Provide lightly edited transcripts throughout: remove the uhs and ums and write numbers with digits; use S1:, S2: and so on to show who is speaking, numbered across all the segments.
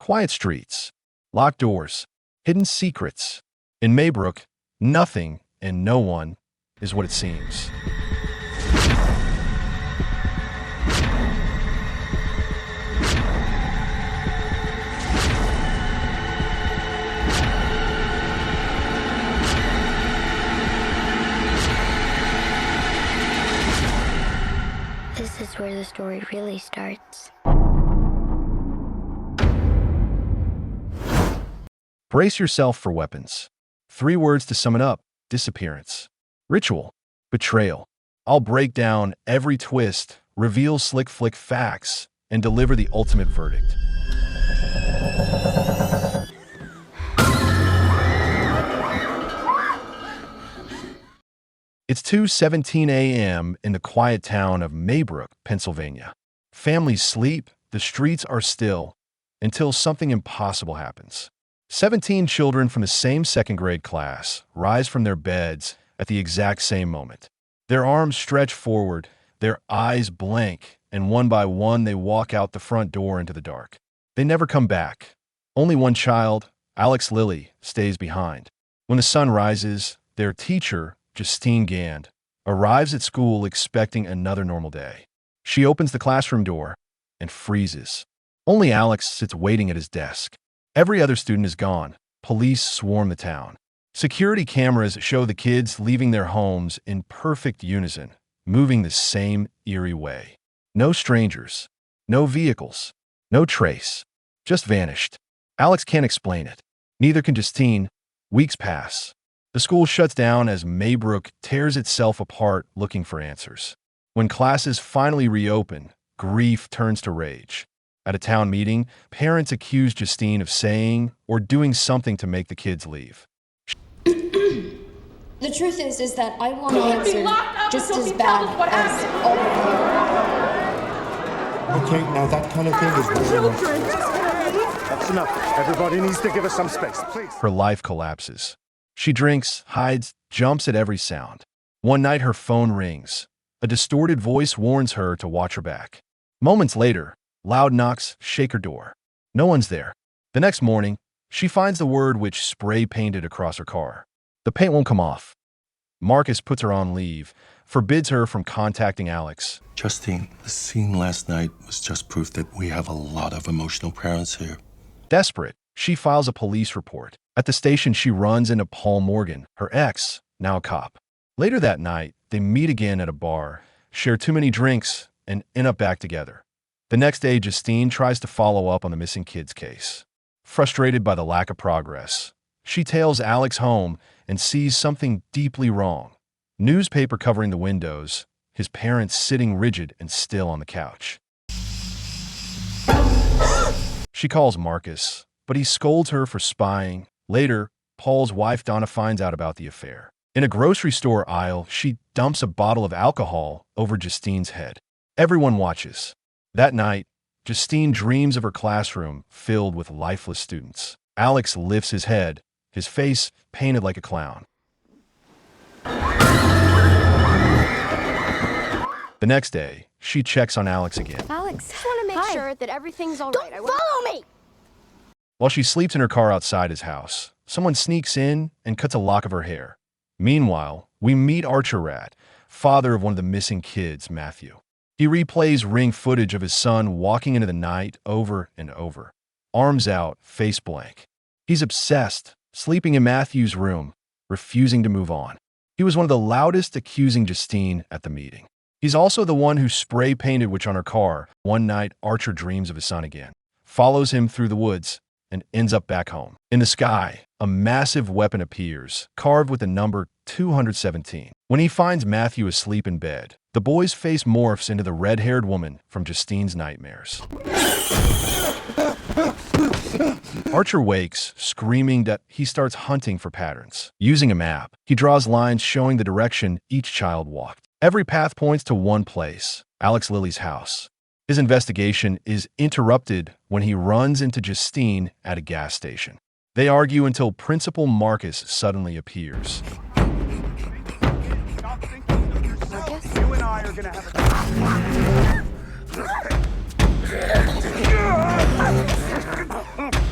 S1: Quiet streets, locked doors, hidden secrets. In Maybrook, nothing and no one is what it seems.
S2: This is where the story really starts.
S1: Brace yourself for weapons. 3 words to sum it up: disappearance, ritual, betrayal. I'll break down every twist, reveal slick flick facts, and deliver the ultimate verdict. It's 2:17 a.m. in the quiet town of Maybrook, Pennsylvania. Families sleep, the streets are still, until something impossible happens. 17 children from the same second-grade class rise from their beds at the exact same moment. Their arms stretch forward, their eyes blank, and one by one they walk out the front door into the dark. They never come back. Only one child, Alex Lilly, stays behind. When the sun rises, their teacher, Justine Gand, arrives at school expecting another normal day. She opens the classroom door and freezes. Only Alex sits waiting at his desk. Every other student is gone. Police swarm the town. Security cameras show the kids leaving their homes in perfect unison, moving the same eerie way. No strangers, no vehicles, no trace, just vanished. Alex can't explain it. Neither can Justine. Weeks pass. The school shuts down as Maybrook tears itself apart looking for answers. When classes finally reopen, grief turns to rage. At a town meeting, parents accuse Justine of saying or doing something to make the kids leave.
S3: The truth is that I want to answer just as bad as all of you.
S4: Okay, now that kind of thing is very much.
S5: That's enough. Everybody needs to give us some space, please.
S1: Her life collapses. She drinks, hides, jumps at every sound. One night her phone rings. A distorted voice warns her to watch her back. Moments later, loud knocks shake her door. No one's there. The next morning, she finds the word which spray-painted across her car. The paint won't come off. Marcus puts her on leave, forbids her from contacting Alex.
S4: Justine, the scene last night was just proof that we have a lot of emotional parents here.
S1: Desperate, she files a police report. At the station, she runs into Paul Morgan, her ex, now a cop. Later that night, they meet again at a bar, share too many drinks, and end up back together. The next day, Justine tries to follow up on the missing kids case. Frustrated by the lack of progress, she tails Alex home and sees something deeply wrong. Newspaper covering the windows, his parents sitting rigid and still on the couch. She calls Marcus, but he scolds her for spying. Later, Paul's wife Donna finds out about the affair. In a grocery store aisle, she dumps a bottle of alcohol over Justine's head. Everyone watches. That night, Justine dreams of her classroom filled with lifeless students. Alex lifts his head, his face painted like a clown. The next day, she checks on Alex again.
S6: Alex,
S7: I want to make sure that everything's all right.
S6: Don't follow me!
S1: While she sleeps in her car outside his house, someone sneaks in and cuts a lock of her hair. Meanwhile, we meet Archer Rat, father of one of the missing kids, Matthew. He replays ring footage of his son walking into the night over and over, arms out, face blank. He's obsessed, sleeping in Matthew's room, refusing to move on. He was one of the loudest accusing Justine at the meeting. He's also the one who spray-painted witch on her car. One night, Archer dreams of his son again, follows him through the woods, and ends up back home. In the sky, a massive weapon appears, carved with the number 217. When he finds Matthew asleep in bed, the boy's face morphs into the red-haired woman from Justine's nightmares. Archer wakes, screaming that he starts hunting for patterns. Using a map, he draws lines showing the direction each child walked. Every path points to one place, Alex Lilly's house. His investigation is interrupted when he runs into Justine at a gas station. They argue until Principal Marcus suddenly appears.
S7: Marcus?
S5: You and I are gonna have a...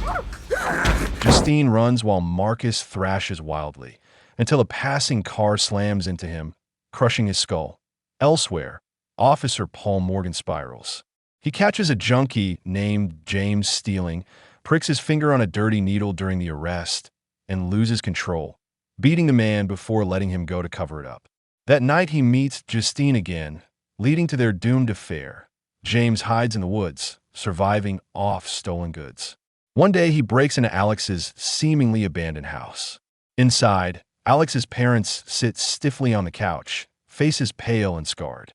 S1: Justine runs while Marcus thrashes wildly, until a passing car slams into him, crushing his skull. Elsewhere, Officer Paul Morgan spirals. He catches a junkie named James stealing, pricks his finger on a dirty needle during the arrest, and loses control, beating the man before letting him go to cover it up. That night he meets Justine again, leading to their doomed affair. James hides in the woods, surviving off stolen goods. One day he breaks into Alex's seemingly abandoned house. Inside, Alex's parents sit stiffly on the couch, faces pale and scarred.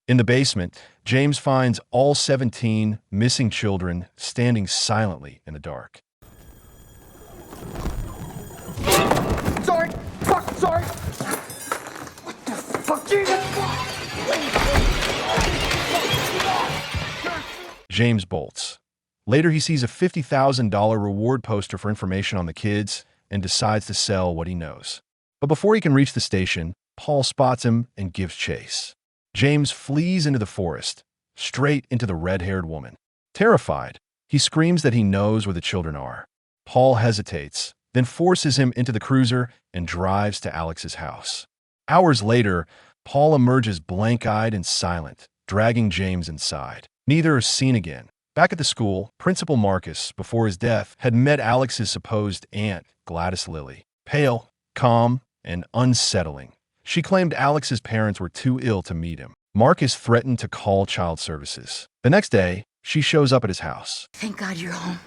S1: In the basement, James finds all 17 missing children standing silently in the dark.
S5: Sorry! Fuck, sorry! What the fuck, Jesus?
S1: James bolts. Later, he sees a $50,000 reward poster for information on the kids and decides to sell what he knows. But before he can reach the station, Paul spots him and gives chase. James flees into the forest, straight into the red-haired woman. Terrified, he screams that he knows where the children are. Paul hesitates, then forces him into the cruiser and drives to Alex's house. Hours later, Paul emerges blank-eyed and silent, dragging James inside. Neither are seen again. Back at the school, Principal Marcus, before his death, had met Alex's supposed aunt, Gladys Lilly. Pale, calm, and unsettling, she claimed Alex's parents were too ill to meet him. Marcus threatened to call child services. The next day, she shows up at his house.
S6: Thank God you're home.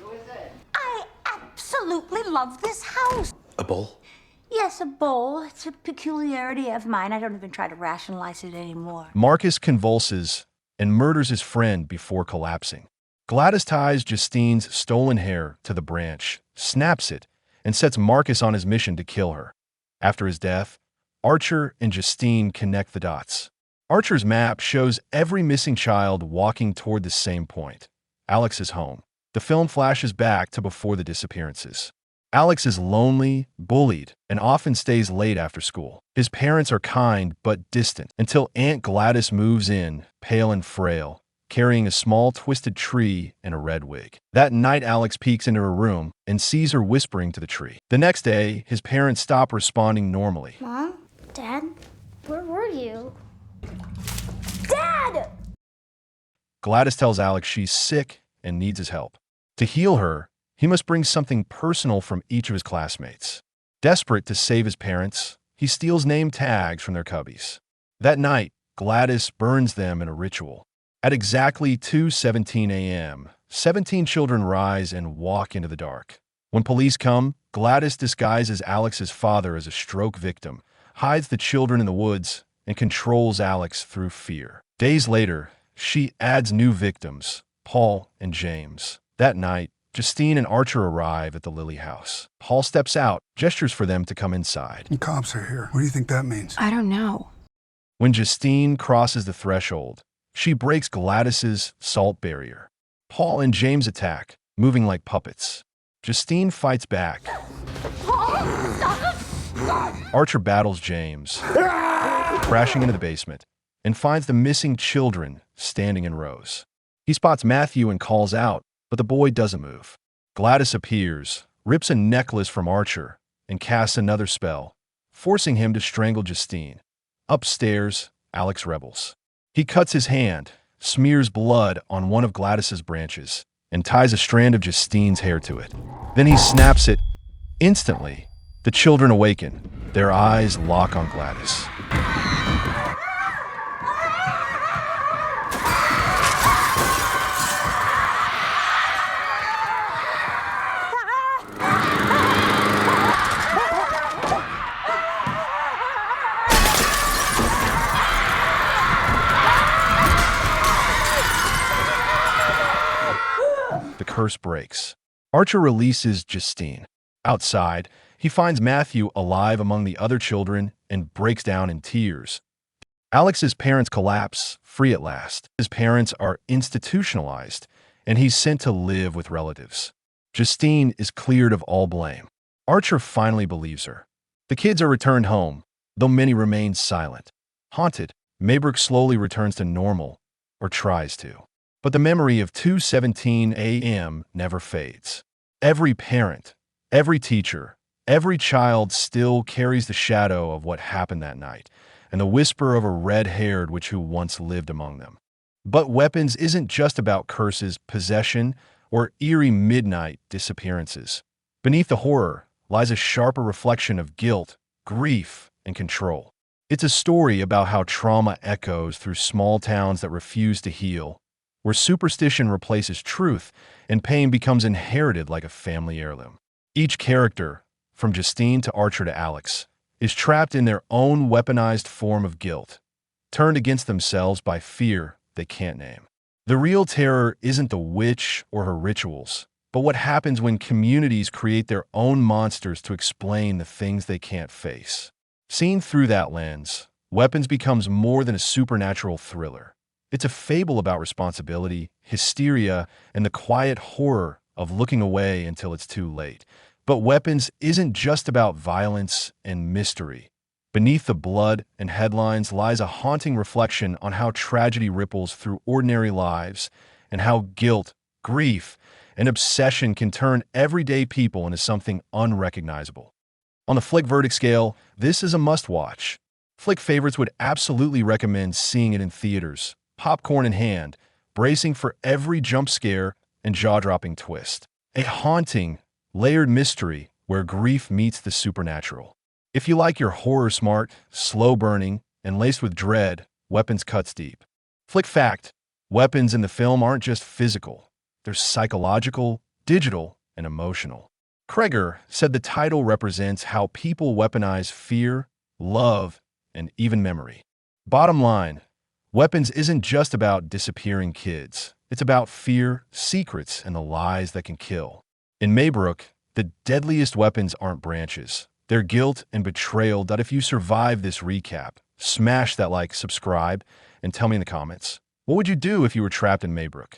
S6: I absolutely love this house.
S4: A bowl?
S6: Yes, a bowl. It's a peculiarity of mine. I don't even try to rationalize it anymore.
S1: Marcus convulses and murders his friend before collapsing. Gladys ties Justine's stolen hair to the branch, snaps it, and sets Marcus on his mission to kill her. After his death, Archer and Justine connect the dots. Archer's map shows every missing child walking toward the same point, Alex's home. The film flashes back to before the disappearances. Alex is lonely, bullied, and often stays late after school. His parents are kind but distant until Aunt Gladys moves in, pale and frail, carrying a small twisted tree and a red wig. That night, Alex peeks into her room and sees her whispering to the tree. The next day, his parents stop responding normally.
S2: Mom? Dad? Where were you?
S6: Dad!
S1: Gladys tells Alex she's sick and needs his help. To heal her, he must bring something personal from each of his classmates. Desperate to save his parents, he steals name tags from their cubbies. That night, Gladys burns them in a ritual. At exactly 2:17 a.m., 17 children rise and walk into the dark. When police come, Gladys disguises Alex's father as a stroke victim, hides the children in the woods, and controls Alex through fear. Days later, she adds new victims, Paul and James. That night, Justine and Archer arrive at the Lilly house. Paul steps out, gestures for them to come inside.
S8: The cops are here. What do you think that means?
S3: I don't know.
S1: When Justine crosses the threshold, she breaks Gladys's salt barrier. Paul and James attack, moving like puppets. Justine fights back. Archer battles James, crashing into the basement, and finds the missing children standing in rows. He spots Matthew and calls out, but the boy doesn't move. Gladys appears, rips a necklace from Archer, and casts another spell, forcing him to strangle Justine. Upstairs, Alex rebels. He cuts his hand, smears blood on one of Gladys's branches, and ties a strand of Justine's hair to it. Then he snaps it. Instantly, the children awaken. Their eyes lock on Gladys. The curse breaks. Archer releases Justine. Outside, he finds Matthew alive among the other children and breaks down in tears. Alex's parents collapse, free at last. His parents are institutionalized, and he's sent to live with relatives. Justine is cleared of all blame. Archer finally believes her. The kids are returned home, though many remain silent. Haunted, Maybrook slowly returns to normal, or tries to. But the memory of 2:17 a.m. never fades. Every parent, Every teacher, every child still carries the shadow of what happened that night, and the whisper of a red-haired witch who once lived among them. But Weapons isn't just about curses, possession, or eerie midnight disappearances. Beneath the horror lies a sharper reflection of guilt, grief, and control. It's a story about how trauma echoes through small towns that refuse to heal, where superstition replaces truth and pain becomes inherited like a family heirloom. Each character, from Justine to Archer to Alex, is trapped in their own weaponized form of guilt, turned against themselves by fear they can't name. The real terror isn't the witch or her rituals, but what happens when communities create their own monsters to explain the things they can't face. Seen through that lens, Weapons becomes more than a supernatural thriller. It's a fable about responsibility, hysteria, and the quiet horror of looking away until it's too late. But Weapons isn't just about violence and mystery. Beneath the blood and headlines lies a haunting reflection on how tragedy ripples through ordinary lives and how guilt, grief, and obsession can turn everyday people into something unrecognizable. On the Flick verdict scale, this is a must-watch. Flick favorites would absolutely recommend seeing it in theaters, popcorn in hand, bracing for every jump scare and jaw-dropping twist. A haunting, layered mystery where grief meets the supernatural. If you like your horror smart, slow-burning, and laced with dread, Weapons cuts deep. Flick fact: weapons in the film aren't just physical. They're psychological, digital, and emotional. Cregger said the title represents how people weaponize fear, love, and even memory. Bottom line, Weapons isn't just about disappearing kids. It's about fear, secrets, and the lies that can kill. In Maybrook, the deadliest weapons aren't branches. They're guilt and betrayal that if you survive this recap, smash that like, subscribe, and tell me in the comments. What would you do if you were trapped in Maybrook?